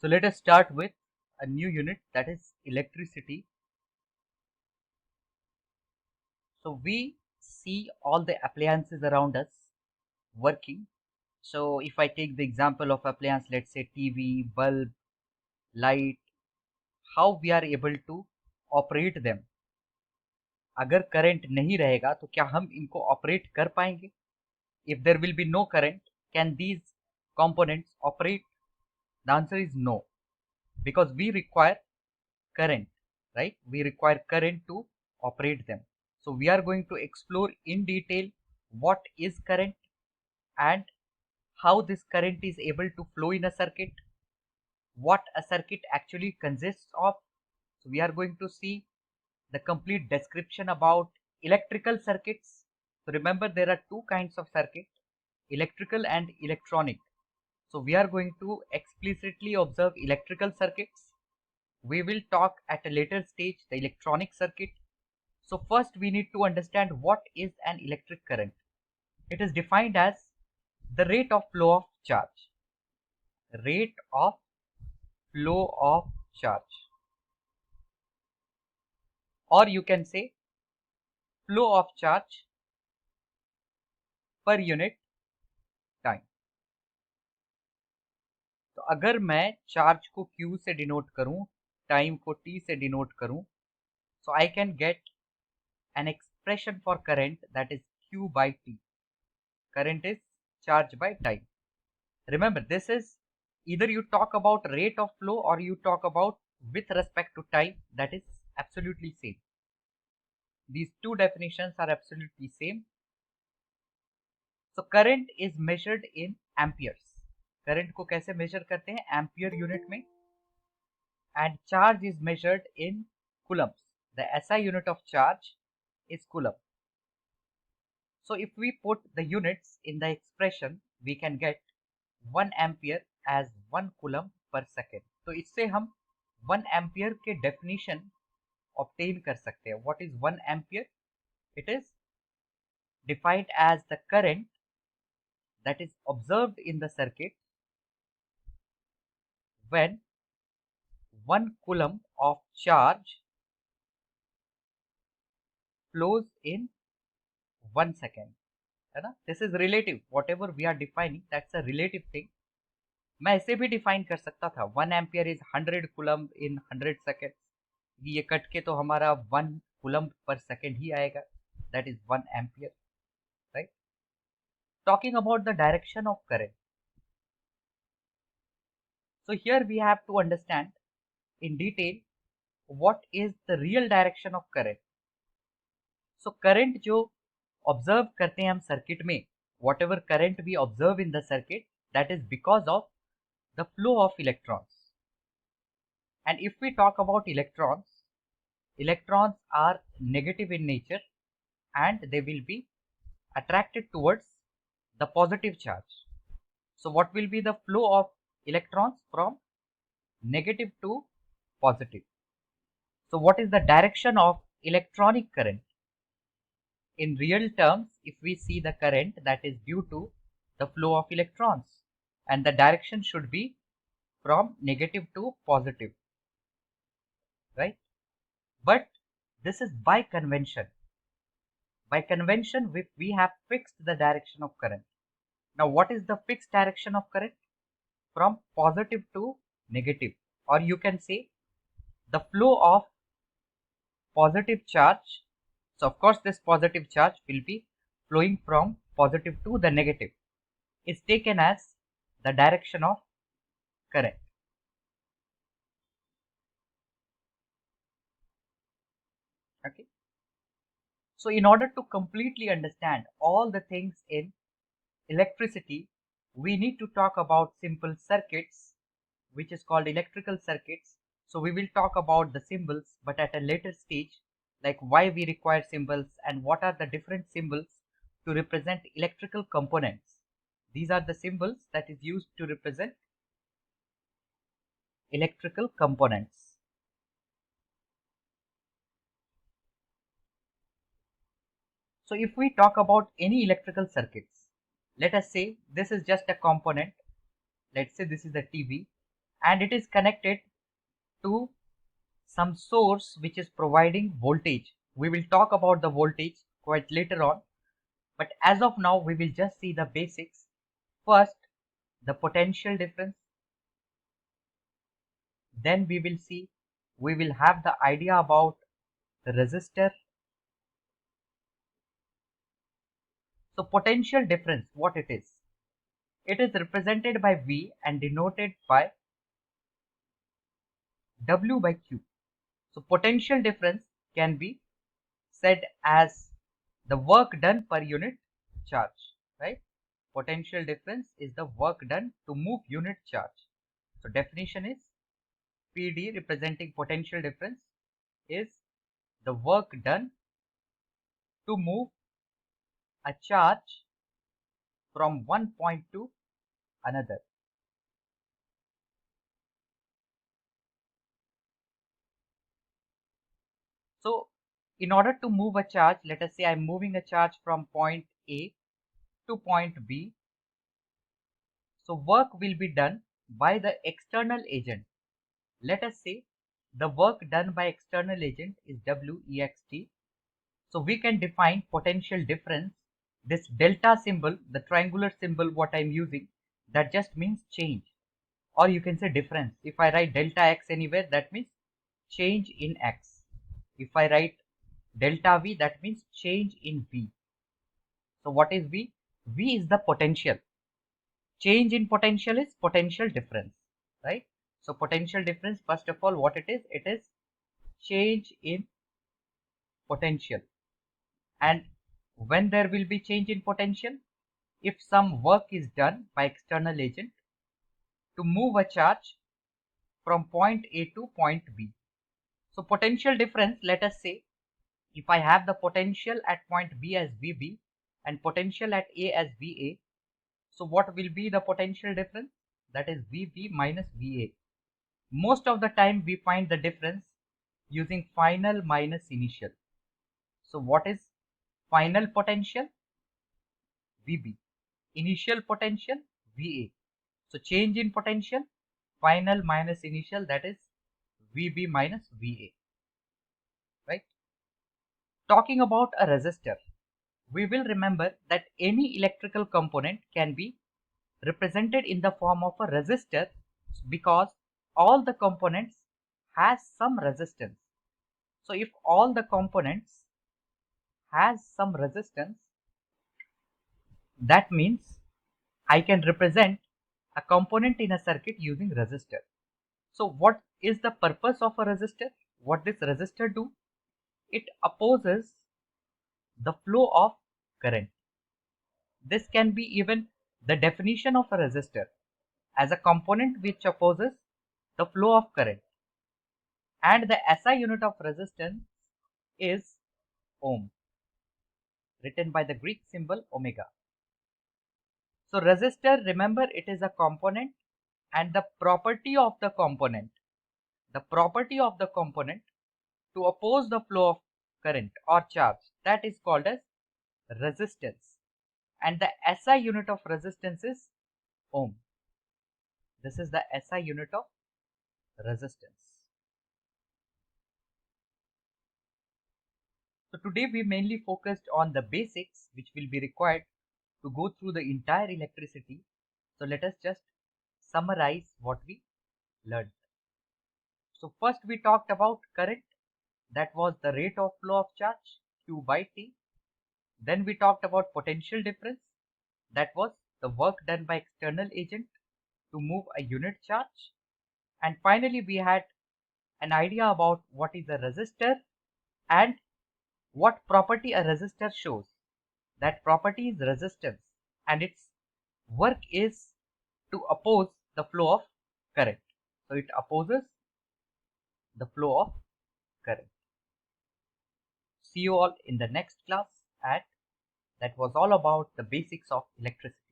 So let us start with a new unit, that is electricity. So we see all the appliances around us working. So if I take the example of appliance, let's say TV, bulb, light, how we are able to operate them. अगर current नहीं रहेगा तो क्या हम इनको operate कर पाएंगे? If there will be no current, can these components operate? The answer is no, because we require current, right? We require current to operate them. So we are going to explore in detail what is current and how this current is able to flow in a circuit, what a circuit actually consists of. So we are going to see the complete description about electrical circuits. So remember, there are two kinds of circuit, electrical and electronic. So we are going to explicitly observe electrical circuits. We will talk at a later stage the electronic circuit. So first we need to understand what is an electric current. It is defined as the rate of flow of charge. Rate of flow of charge. Or you can say flow of charge per unit time. तो अगर मैं charge को Q से denote करूं, time को T से denote करूं, so I can get an expression for current, that is Q by T. Current is charge by time. Remember, this is either you talk about rate of flow or you talk about with respect to time, that is absolutely same. These two definitions are absolutely same. So current is measured in amperes. Current को कैसे measure करते हैं? Ampere unit में. And charge is measured in coulombs. The SI unit of charge is coulomb. So if we put the units in the expression, we can get 1 ampere as 1 coulomb per second. तो इससे हम 1 ampere के definition obtain कर सकते हैं. What is 1 ampere? It is defined as the current that is observed in the circuit when 1 coulomb of charge flows in 1 second. है ना? This is relative. Whatever we are defining, that's a relative thing. मैं ऐसे भी define कर सकता था, 1 ampere is 100 coulomb in 100 second. ये cut के तो हमारा 1 कूलम्ब पर सेकेंड ही आएगा, that is 1 ampere, right. Talking about the direction of current. So here we have to understand in detail what is the real direction of current. So current जो observe करते हैं हम circuit में, whatever current we observe in the circuit, that is because of the flow of electrons. And if we talk about electrons, electrons are negative in nature and they will be attracted towards the positive charge. So what will be the flow of electrons from negative to positive? So what is the direction of electronic current? In real terms, if we see the current, that is due to the flow of electrons, and the direction should be from negative to positive, right? But this is by convention. By convention, we have fixed the direction of current. Now, what is the fixed direction of current? From positive to negative, or you can say the flow of positive charge. So, of course, this positive charge will be flowing from positive to the negative, is taken as the direction of current. Okay. So, in order to completely understand all the things in electricity, we need to talk about simple circuits, which is called electrical circuits. So we will talk about the symbols, but at a later stage, like why we require symbols and what are the different symbols to represent electrical components. These are the symbols that is used to represent electrical components. So if we talk about any electrical circuits, let us say this is just a component. Let's say this is the TV and it is connected to some source which is providing voltage. We will talk about the voltage quite later on, but as of now we will just see the basics. First, the potential difference, then we will have the idea about the resistor. So potential difference, what it is? It is represented by V and denoted by W by Q. So potential difference can be said as the work done per unit charge, right? Potential difference is the work done to move unit charge. So definition is PD, representing potential difference, is the work done to move a charge from one point to another. So in order to move a charge, let us say I'm moving a charge from point A to point B. So work will be done by the external agent. Let us say the work done by external agent is WEXT. So we can define potential difference. This delta symbol, the triangular symbol what I'm using, that just means change, or you can say difference. If I write delta x anywhere, that means change in x. If I write delta V, that means change in V. So what is V? V is the potential. Change in potential is potential difference, right? So potential difference, first of all, what it is? It is change in potential. And when there will be change in potential, if some work is done by external agent to move a charge from point A to point B. So potential difference, let us say, if I have the potential at point B as VB and potential at A as VA, so what will be the potential difference? That is VB minus VA. Most of the time we find the difference using final minus initial. So what is final potential? VB. Initial potential? VA. So change in potential, final minus initial, that is VB minus VA, right? Talking about a resistor, we will remember that any electrical component can be represented in the form of a resistor because all the components has some resistance. So if all the components has some resistance, that means I can represent a component in a circuit using resistor. So what is the purpose of a resistor? What this resistor do? It opposes the flow of current. This can be even the definition of a resistor as a component which opposes the flow of current. And the SI unit of resistance is ohm, written by the Greek symbol omega. So resistor, remember, it is a component, and the property of the component to oppose the flow of current or charge, that is called as resistance, and the SI unit of resistance is ohm. This is the SI unit of resistance. So today we mainly focused on the basics which will be required to go through the entire electricity. So let us just summarize what we learned. So first we talked about current, that was the rate of flow of charge Q by T. Then we talked about potential difference, that was the work done by external agent to move a unit charge. And finally we had an idea about what is a resistor and what property a resistor shows. That property is resistance, and its work is to oppose the flow of current. So it opposes the flow of current. See you all in the next class, and that was all about the basics of electricity.